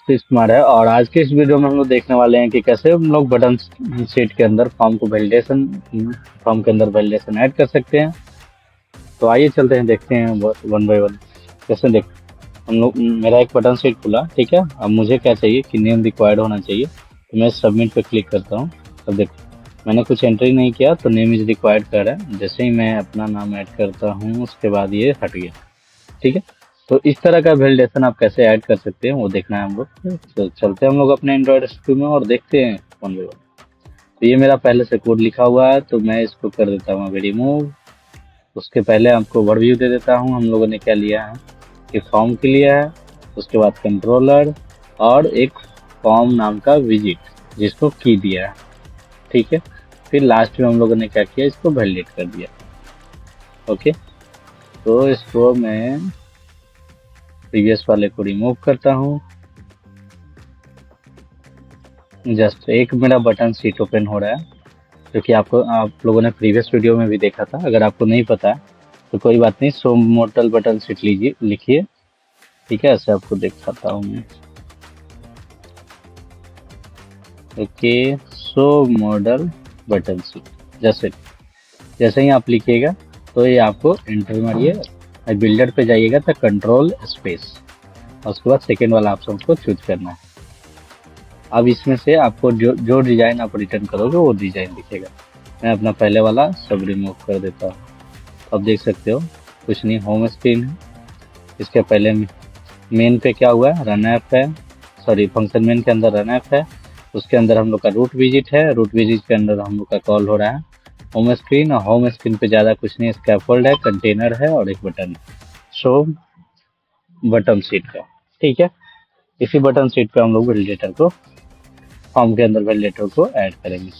आशीष कुमार है और आज के इस वीडियो में हम लोग देखने वाले हैं कि कैसे हम लोग बटन शीट के अंदर फॉर्म के अंदर वैलिडेशन ऐड कर सकते हैं। तो आइए चलते हैं, देखते हैं वन बाय वन कैसे देख। हम लोग मेरा एक बटन शीट खुला, ठीक है। अब मुझे क्या चाहिए कि नेम रिक्वायर्ड होना चाहिए, तो मैं सबमिट पे क्लिक करता हूँ। अब देखो मैंने कुछ एंट्री नहीं किया तो नेम इज रिक्वायर्ड कर रहा है। जैसे ही मैं अपना नाम ऐड करता हूँ उसके बाद ये हट गया, ठीक है। तो इस तरह का वैलिडेशन आप कैसे ऐड कर सकते हैं वो देखना है हम लोग। तो चलते हैं हम लोग अपने एंड्रॉयड स्टूडियो में और देखते हैं वन बाय वन। तो ये मेरा पहले से कोड लिखा हुआ है तो मैं इसको कर देता हूँ अभी रिमूव। उसके पहले आपको ओवरव्यू दे देता हूँ हम लोगों ने क्या लिया है कि फॉर्म के लिया है, उसके बाद कंट्रोलर और एक फॉर्म नाम का विजिट जिसको की दिया है, ठीक है। फिर लास्ट में हम लोगों ने क्या किया, इसको वैलिडेट कर दिया। ओके, तो इसको मैं प्रीवियस वाले को रिमूव करता हूँ। जस्ट एक मेरा बटन शीट ओपन हो रहा है क्योंकि आप लोगों ने प्रीवियस वीडियो में भी देखा था। अगर आपको नहीं पता है तो कोई बात नहीं, सो मॉडल बटन शीट लीजिए, लिखिए, ठीक है। ऐसे आपको दिखाता हूँ मैं। ओके, सो मॉडल बटन शीट जैसे ही आप लिखिएगा तो ये आपको एंटर मारिए, बिल्डर पे जाइएगा तो कंट्रोल स्पेस और उसके बाद सेकेंड वाला ऑप्शन को चूज करना है। अब इसमें से आपको जो डिजाइन आप रिटर्न करोगे वो डिजाइन दिखेगा। मैं अपना पहले वाला सब रिमूव कर देता हूँ। अब देख सकते हो कुछ नहीं, होम स्क्रीन है। इसके पहले मेन पे क्या हुआ है, रन ऐप है, सॉरी फंक्शन मेन के अंदर रन ऐप है। उसके अंदर हम लोग का रूट विजिट है, रूट विजिट के अंदर हम लोग का कॉल हो रहा है होम स्क्रीन। और होम स्क्रीन पे ज़्यादा कुछ नहीं, स्कैफोल्ड है, कंटेनर है और एक बटन शो बटन सीट का, ठीक है। इसी बटन सीट पे हम लोग वैलिडेटर को फॉर्म के अंदर वैलिडेटर को ऐड करेंगे।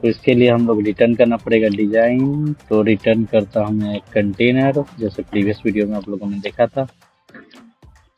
तो इसके लिए हम लोग रिटर्न करना पड़ेगा डिजाइन। तो रिटर्न करता हूँ मैं एक कंटेनर, जैसे प्रीवियस वीडियो में आप लोगों ने देखा था।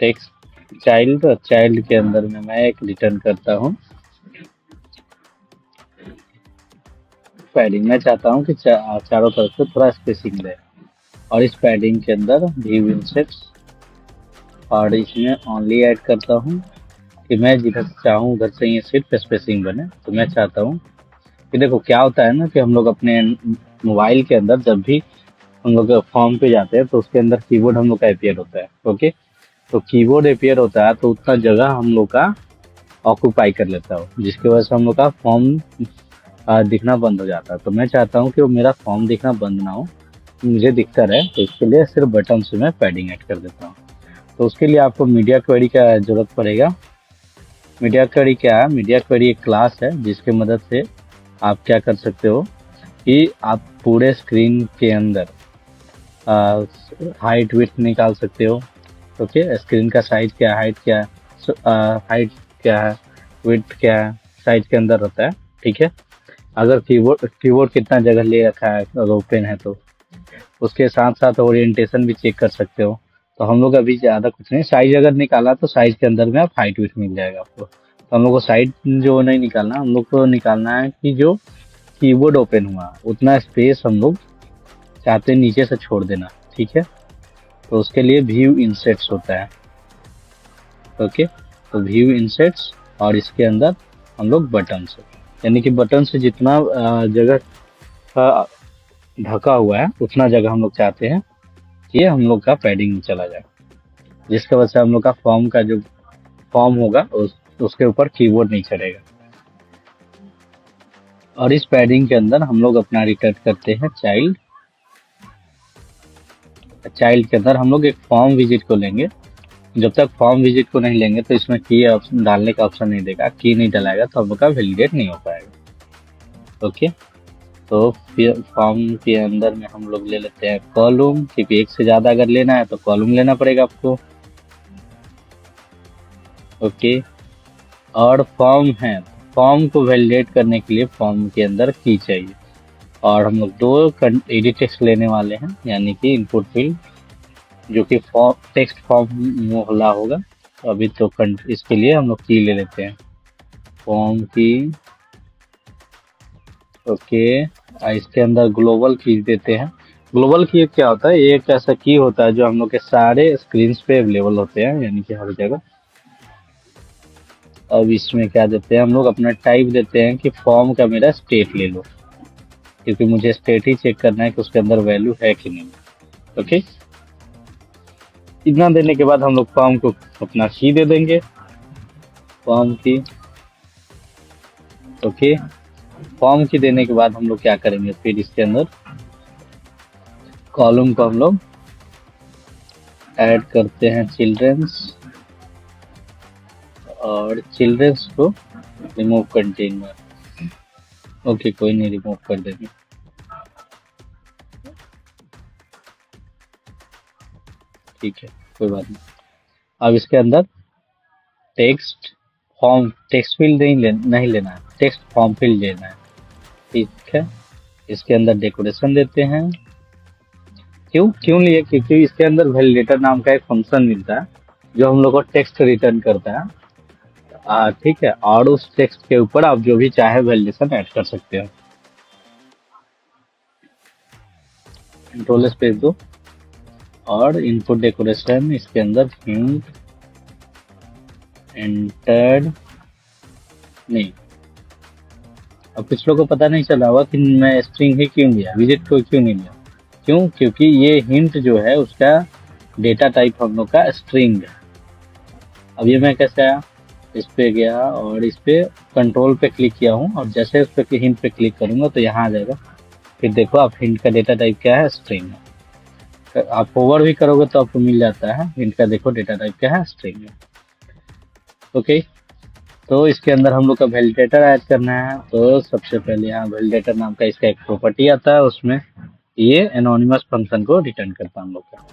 टेक्स्ट चाइल्ड के अंदर में मैं एक रिटर्न करता हूँ पैडिंग। मैं चाहता हूँ कि चारों तरफ से थोड़ा स्पेसिंग रहे और इस पैडिंग के अंदर व्यू इंसेट्स और इसमें ओनली ऐड करता हूँ कि मैं जिधर चाहूँ उधर से ये सिर्फ स्पेसिंग बने। तो मैं चाहता हूँ कि देखो क्या होता है ना कि हम लोग अपने मोबाइल के अंदर जब भी हम लोग फॉर्म पे जाते हैं तो उसके अंदर कीबोर्ड हम लोग का अपीयर होता है। ओके, तो कीबोर्ड अपीयर होता है तो उतना जगह हम लोग का ऑक्यूपाई कर लेता हो, जिसकी वजह से हम लोग का फॉर्म दिखना बंद हो जाता है। तो मैं चाहता हूँ कि वो मेरा फॉर्म दिखना बंद ना हो, मुझे दिखता रहे। तो इसके लिए सिर्फ बटन से मैं पैडिंग ऐड कर देता हूँ। तो उसके लिए आपको मीडिया क्वेरी का जरूरत पड़ेगा। मीडिया क्वेरी क्या है, मीडिया क्वेरी एक क्लास है जिसकी मदद से आप क्या कर सकते हो कि आप पूरे स्क्रीन के अंदर हाइट विड्थ निकाल सकते हो। ओके, स्क्रीन का साइज क्या है, हाइट क्या है, हाइट क्या है, विड्थ क्या है, साइज के अंदर होता है, ठीक है। अगर कीबोर्ड कितना जगह ले रखा है अगर ओपन है तो उसके साथ साथ ओरिएंटेशन भी चेक कर सकते हो। तो हम लोग अभी ज़्यादा कुछ नहीं, साइज अगर निकाला तो साइज के अंदर में आप हाइट विड्थ मिल जाएगा आपको। तो हम लोग को साइज जो नहीं निकालना, हम लोग को निकालना है कि जो कीबोर्ड ओपन हुआ उतना स्पेस हम लोग चाहते नीचे से छोड़ देना, ठीक है। तो उसके लिए व्यू इंसेट्स होता है। ओके, तो व्यू इंसेट्स और इसके अंदर हम लोग बटन से, यानी कि बटन से जितना जगह ढका हुआ है उतना जगह हम लोग चाहते हैं कि ये हम लोग का पैडिंग में चला जाए, जिसकी वजह से हम लोग का फॉर्म का जो फॉर्म होगा उसके ऊपर कीबोर्ड नहीं चढ़ेगा। और इस पैडिंग के अंदर हम लोग अपना रिटर्न करते हैं चाइल्ड के अंदर हम लोग एक फॉर्म विजिट को लेंगे। जब तक फॉर्म विजिट को नहीं लेंगे तो इसमें की ऑप्शन डालने का ऑप्शन नहीं देगा, की नहीं डलाएगा तो हम लोग का वैलिडेट नहीं हो पाएगा। ओके, तो फिर फॉर्म के अंदर में हम लोग ले लेते हैं कॉलम, क्योंकि एक से ज़्यादा अगर लेना है तो कॉलम लेना पड़ेगा आपको। ओके, और फॉर्म है, फॉर्म को वैलिडेट करने के लिए फॉर्म के अंदर की चाहिए। और हम लोग दो एडिट टेक्स्ट लेने वाले हैं, यानी कि इनपुट फील्ड जो कि टेक्स्ट फॉर्म में खुला होगा। तो अभी तो इसके लिए हम लोग की ले लेते हैं फॉर्म की। ओके, इसके अंदर ग्लोबल की देते हैं। ग्लोबल की क्या होता है, ये एक ऐसा की होता है जो हम लोग के सारे स्क्रीन पे अवेलेबल होते हैं, यानी कि हर जगह। अब इसमें क्या देते हैं हम लोग, अपना टाइप देते हैं कि फॉर्म का मेरा स्टेट ले लो, क्योंकि मुझे स्टेट ही चेक करना है कि उसके अंदर वैल्यू है कि नहीं। ओके, इतना देने के बाद हम लोग फॉर्म को अपना की दे देंगे, फॉर्म की। ओके, फॉर्म की देने के बाद हम लोग क्या करेंगे, फिर इसके अंदर कॉलम को हम लोग ऐड करते हैं चिल्ड्रंस, और चिल्ड्रंस को रिमूव कंटेनर। ओके, कोई नहीं, रिमूव कर देंगे। ठीक है, कोई बात नहीं। अब इसके अंदर टेक्स्ट फॉर्म, टेक्स्ट फील्ड नहीं लेना है, टेक्स्ट फॉर्म फील्ड लेना है। ठीक है, इसके अंदर डेकोरेशन देते हैं। क्यों क्यों लिए, क्योंकि इसके अंदर वैलिडेटर नाम का एक फंक्शन मिलता है जो हम लोग को टेक्स्ट रिटर्न करता है। ठीक है, और उस टेक्स्ट के ऊपर आप जो भी चाहे वैलिडेशन ऐड कर सकते हो। कंट्रोल स्पेस दो, और इनपुट डेकोरेशन इसके अंदर हिंट एंटर्ड नहीं। अब कुछ लोगों को पता नहीं चला होगा कि मैं स्ट्रिंग ही क्यों लिया, विजिट को क्यों नहीं लिया। क्यों, क्योंकि ये हिंट जो है उसका डेटा टाइप हम लोग का स्ट्रिंग है। अब ये मैं कैसे आया, इस पे गया और इस पे कंट्रोल पे क्लिक किया हूँ, और जैसे उस पे हिंट पे क्लिक करूंगा तो यहाँ आ जाएगा। फिर देखो आप, हिंट का डेटा टाइप क्या है, स्ट्रिंग है। आप फॉरवर्ड भी करोगे तो आपको मिल जाता है, हिंट का देखो डेटा टाइप क्या है, स्ट्रिंग है। ओके, तो इसके अंदर हम लोग का वैलिडेटर ऐड करना है। तो सबसे पहले यहाँ वैलिडेटर नाम का इसका एक प्रॉपर्टी आता है, उसमें ये एनोनिमस फंक्शन को रिटर्न करता है हम लोग का।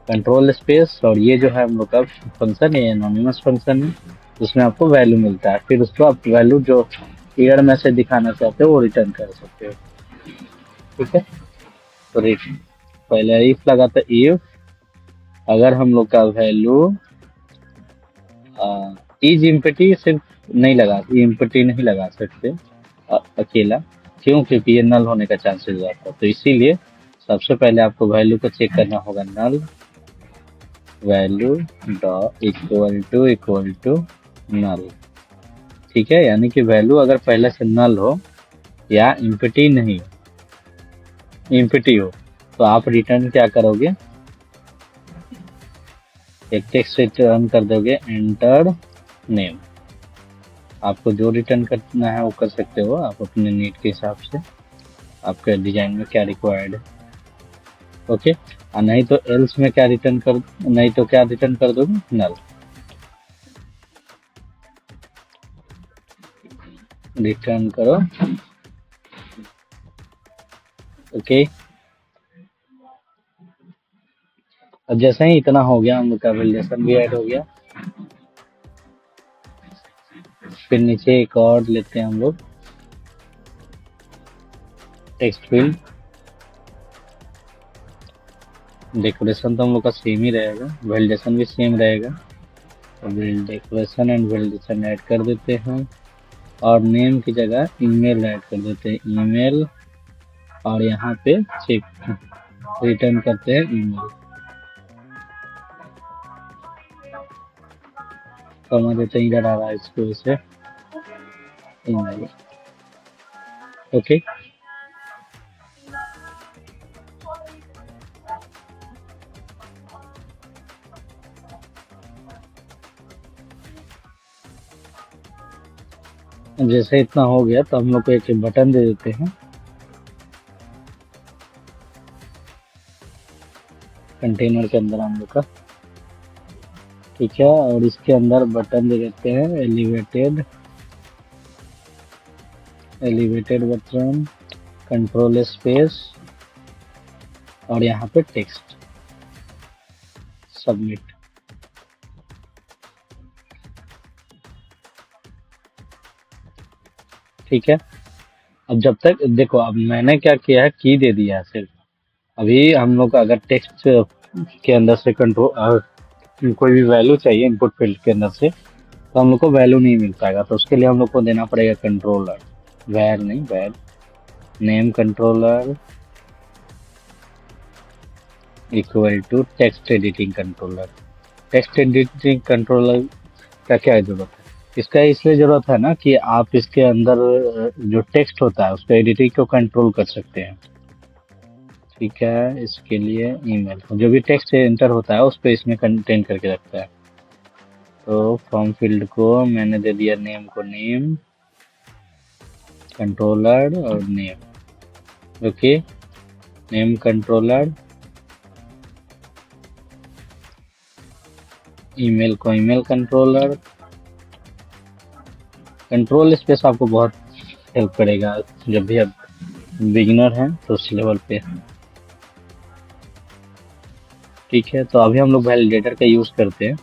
कंट्रोल स्पेस, और ये जो है हम लोग का फंक्शन, ये एनोनिमस फंक्शन है, उसमें आपको वैल्यू मिलता है। फिर उसको आप वैल्यू जो एरर मैसेज दिखाना चाहते हो वो रिटर्न कर सकते हो। ठीक है, तो पहले इफ लगाता, इफ अगर हम लोग का वैल्यू इज इम्पटी सिर्फ नहीं लगा, इम्पटी नहीं लगा सकते अकेला। क्यों, क्योंकि ये नल होने का चांसेस रहता है। तो इसीलिए सबसे पहले आपको वैल्यू को चेक करना होगा, null value dot equal to null. ठीक है, यानी कि वैल्यू अगर पहले से नल हो या इम्पटी नहीं हो, इम्पटी हो, तो आप रिटर्न क्या करोगे, एक टेक्स्ट रिटर्न कर दोगे, एंटर नेम। आपको जो रिटर्न करना है वो कर सकते हो आप अपने नीड के हिसाब से, आपके डिजाइन में क्या रिक्वायर्ड है। ओके, और नहीं तो एल्स में क्या रिटर्न कर, नहीं तो क्या रिटर्न कर दोगे, नल। रिटर्न करो। ओके, अब जैसे ही इतना हो गया, हम लोग का वैलिडेशन भी ऐड हो गया। फिर नीचे एक और लेते हैं हम लोग, टेक्स्ट फील्ड। डेकोरेशन तो हम लोग का सेम ही रहेगा, वैलिडेशन भी सेम रहेगा। डेकोरेशन एंड वैलिडेशन ऐड कर देते हैं, और नेम की जगह ईमेल ऐड कर देते हैं, ईमेल। और यहाँ पे चेक रिटर्न करते हैं ईमेल। समझ देते हैं, इधर आ रहा है इसको, इसे ईमेल। ओके, जैसे इतना हो गया तो हम लोग को एक बटन दे देते हैं, कंटेनर के अंदर हम लोग का। ठीक है, और इसके अंदर बटन दे देते हैं एलिवेटेड बटन, कंट्रोल स्पेस, और यहाँ पे टेक्स्ट सबमिट। ठीक है, अब जब तक देखो, अब मैंने क्या किया है, की दे दिया है सिर्फ। अभी हम लोग अगर टेक्स्ट के अंदर से कंट्रोल कोई भी वैल्यू चाहिए इनपुट फील्ड के अंदर से, तो हम लोग को वैल्यू नहीं मिल पाएगा। तो उसके लिए हम लोग को देना पड़ेगा कंट्रोलर, वैर नहीं, var name controller equal to text editing controller. Text editing controller का क्या जरूरत है, इसका इसलिए जरूरत है ना कि आप इसके अंदर जो टेक्स्ट होता है उसका एडिटिंग को कंट्रोल कर सकते हैं। ठीक है, इसके लिए ईमेल जो भी टेक्स्ट एंटर होता है उस पर इसमें कंटेंट करके रखता है। तो फॉर्म फील्ड को मैंने दे दिया नेम को नेम, कंट्रोलर और name. Okay, name controller, email को ईमेल कंट्रोलर। कंट्रोल स्पेस आपको बहुत हेल्प करेगा जब भी आप बिगिनर हैं तो उस लेवल पे। ठीक है, तो अभी हम लोग वैलिडेटर का यूज करते हैं।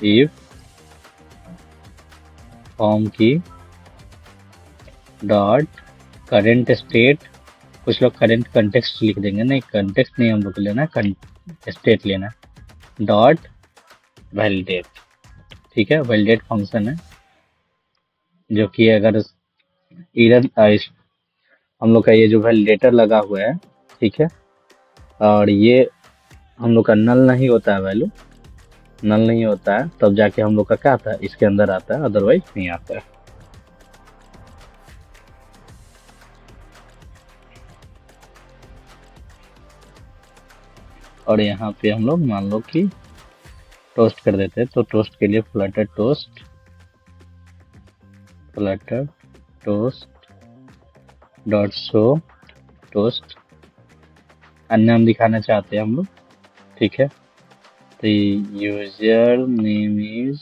इफ फॉर्म की डॉट करेंट स्टेट, कुछ लोग करेंट कंटेक्स्ट लिख देंगे, नहीं कंटेक्स्ट नहीं हम लोग को लेना, स्टेट लेना, डॉट वैलिडेट। ठीक है, वैलिडेट फंक्शन है जो कि अगर इधर हम लोग का ये जो वैलिडेटर लगा हुआ है, ठीक है, और ये हम लोग का नल नहीं होता है, वैल्यू नल नहीं होता है तब जाके हम लोग का क्या आता है, इसके अंदर आता है, अदरवाइज नहीं आता है। और यहाँ पे हम लोग मान लो कि टोस्ट कर देते हैं, तो टोस्ट के लिए Flutter toast, Flutter toast dot show toast, अन्य हम दिखाना चाहते हैं हम लोग। ठीक है, तो user name is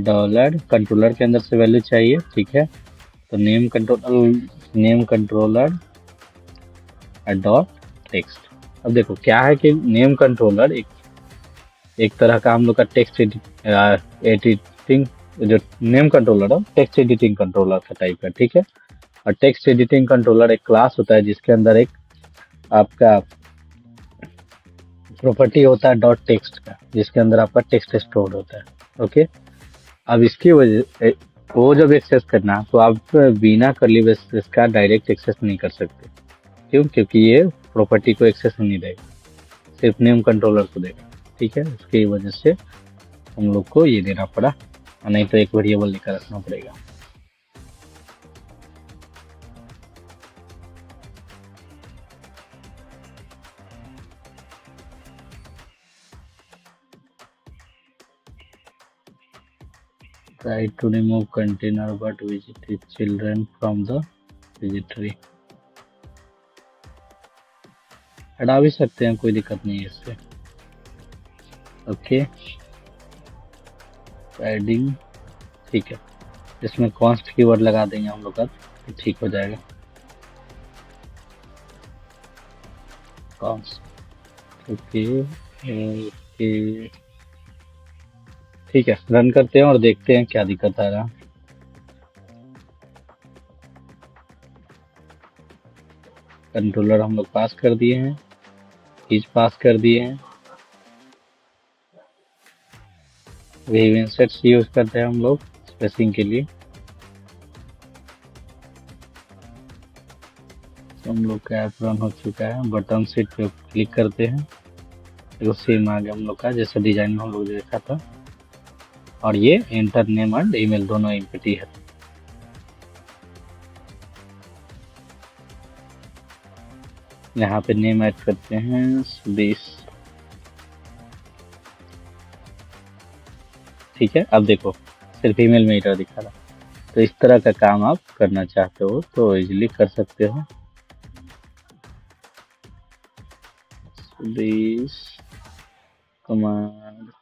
dollar, controller के अंदर से वैल्यू चाहिए। ठीक है, तो नेम कंट्रोलर डॉट टेक्स्ट। अब देखो क्या है कि नेम कंट्रोलर एक तरह का हम लोग का टेक्स्ट एडिटिंग, जो नेम कंट्रोलर है टेक्स्ट एडिटिंग कंट्रोलर का टाइप है। ठीक है, और टेक्स्ट एडिटिंग कंट्रोलर एक क्लास होता है जिसके अंदर एक आपका प्रॉपर्टी होता है डॉट टेक्स्ट का, जिसके अंदर आपका टेक्स्ट स्टोर होता है। ओके, अब इसकी वजह वो जब एक्सेस करना तो आप बिना कर्ली ब्रेसेस का डायरेक्ट एक्सेस नहीं कर सकते। क्यों? क्योंकि ये प्रॉपर्टी को एक्सेस नहीं देगा, सिर्फ नेम कंट्रोलर को देगा। ठीक है, उसकी वजह से हम लोग को ये देना पड़ा, नहीं तो एक वेरिएबल लेकर रखना पड़ेगा। Try to remove container but visit children from the registry। हटा भी सकते हैं, कोई दिक्कत नहीं है इससे। ओके, पैडिंग ठीक है, इसमें कॉन्स्ट कीवर्ड लगा देंगे हम लोग का तो ठीक हो जाएगा। कॉन्स्ट ओके ओके, ठीक है, रन करते हैं और देखते हैं क्या दिक्कत आ रहा। कंट्रोलर हम लोग पास कर दिए हैं, कीज पास कर दिए हैं, वेव इंसेट्स यूज करते हैं हम लोग स्पेसिंग के लिए। तो हम लोग का ऐप रन हो चुका है, बटन सीट पे क्लिक करते हैं, तो सेम आ गया हम लोग का जैसा डिजाइन में हम लोग देखा था। और ये एंटर नेम एंड ईमेल दोनों एम्प्टी है। यहाँ पे नेम ऐड करते हैं सुदेश। ठीक है, अब देखो सिर्फ ईमेल में एरर दिखा रहा। तो इस तरह का काम आप करना चाहते हो तो इजीली कर सकते हो। सुदेश कुमार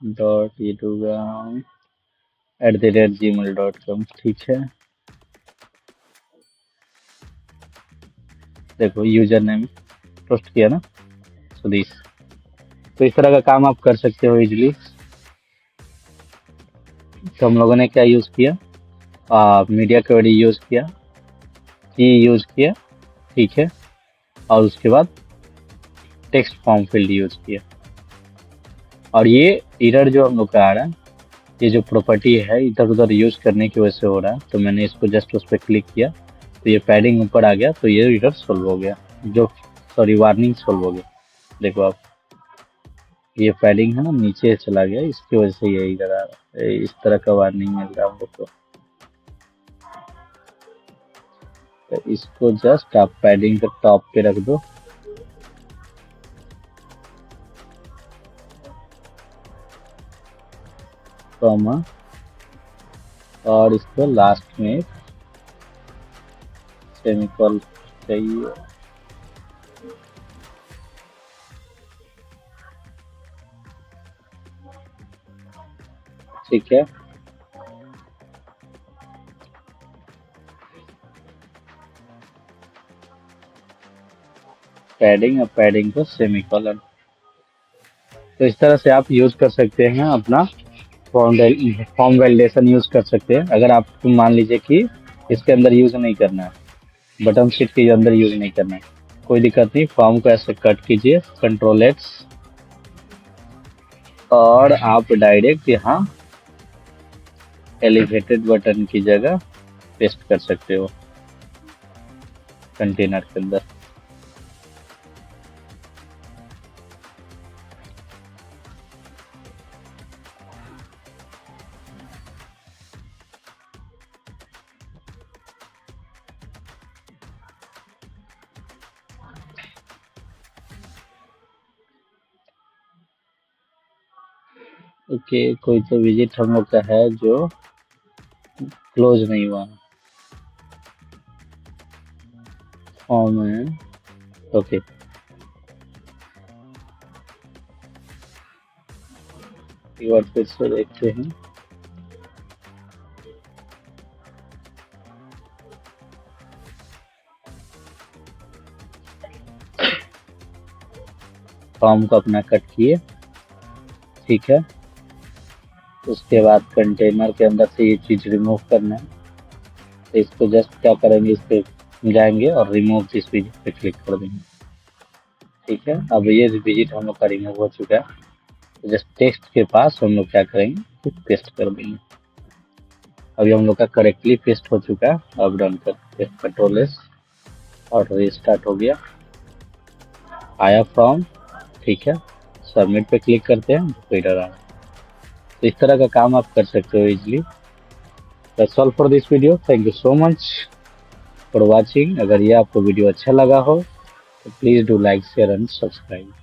.edugram@gmail.com। ठीक है, देखो यूजर नेम पोस्ट किया ना सुदेश। तो इस तरह का काम आप कर सकते हो इजीली। तो हम लोगों ने क्या यूज किया, मीडिया क्वेरी यूज किया, की यूज किया। ठीक है, और उसके बाद टेक्स्ट फॉर्म फील्ड यूज किया। और ये एरर जो हम लोग का आ रहा है, ये जो प्रॉपर्टी है इधर उधर यूज करने की वजह से हो रहा है। तो मैंने इसको जस्ट उस पर क्लिक किया तो ये पैडिंग ऊपर आ गया, तो ये एरर सोल्व हो गया, जो सॉरी वार्निंग सोल्व हो गया। देखो आप ये पैडिंग है ना नीचे चला गया, इसकी वजह से यही करा इस तरह का वार्निंग मिल रहा है हम लोग को। तो इसको जस्ट आप पैडिंग के टॉप पे रख दो, कॉमा, और इसको लास्ट में सेमीकोलन चाहिए। ठीक है, पैडिंग और पैडिंग को सेमीकोलन। तो इस तरह से आप यूज कर सकते हैं अपना फॉर्म वैलिडेशन यूज कर सकते हैं। अगर आप मान लीजिए कि इसके अंदर यूज नहीं करना है, बटन शीट के अंदर यूज नहीं करना है, कोई दिक्कत नहीं। फॉर्म को ऐसे कट कीजिए, कंट्रोल एक्स, और आप डायरेक्ट यहाँ एलिवेटेड बटन की जगह पेस्ट कर सकते हो कंटेनर के अंदर। ओके, कोई तो विजिट हम लोग का है जो क्लोज नहीं हुआ फॉर्म है। ओके, एक बार फिर से देखते हैं। फॉर्म को अपना कट किए, ठीक है। उसके बाद कंटेनर के अंदर से ये चीज रिमूव करना है। तो इसको जस्ट क्या करेंगे, इस पे जाएंगे और रिमूव दिस विजिट पे क्लिक कर देंगे। ठीक है, अब ये विजिट हम लोग का रिमूव हो चुका है। तो जस्ट टेक्स्ट के पास हम लोग क्या करेंगे, पेस्ट कर देंगे। अभी हम लोग का करेक्टली पेस्ट हो चुका है। अब रन करते हैं, कंट्रोल एस, और रीस्टार्ट हो गया, आया फॉर्म। ठीक है, सबमिट पे क्लिक करते हैं, फिर रहा। तो इस तरह का काम आप कर सकते हो easily. That's all for this video, thank you so much for watching. अगर ये आपको वीडियो अच्छा लगा हो तो please do like, share and subscribe.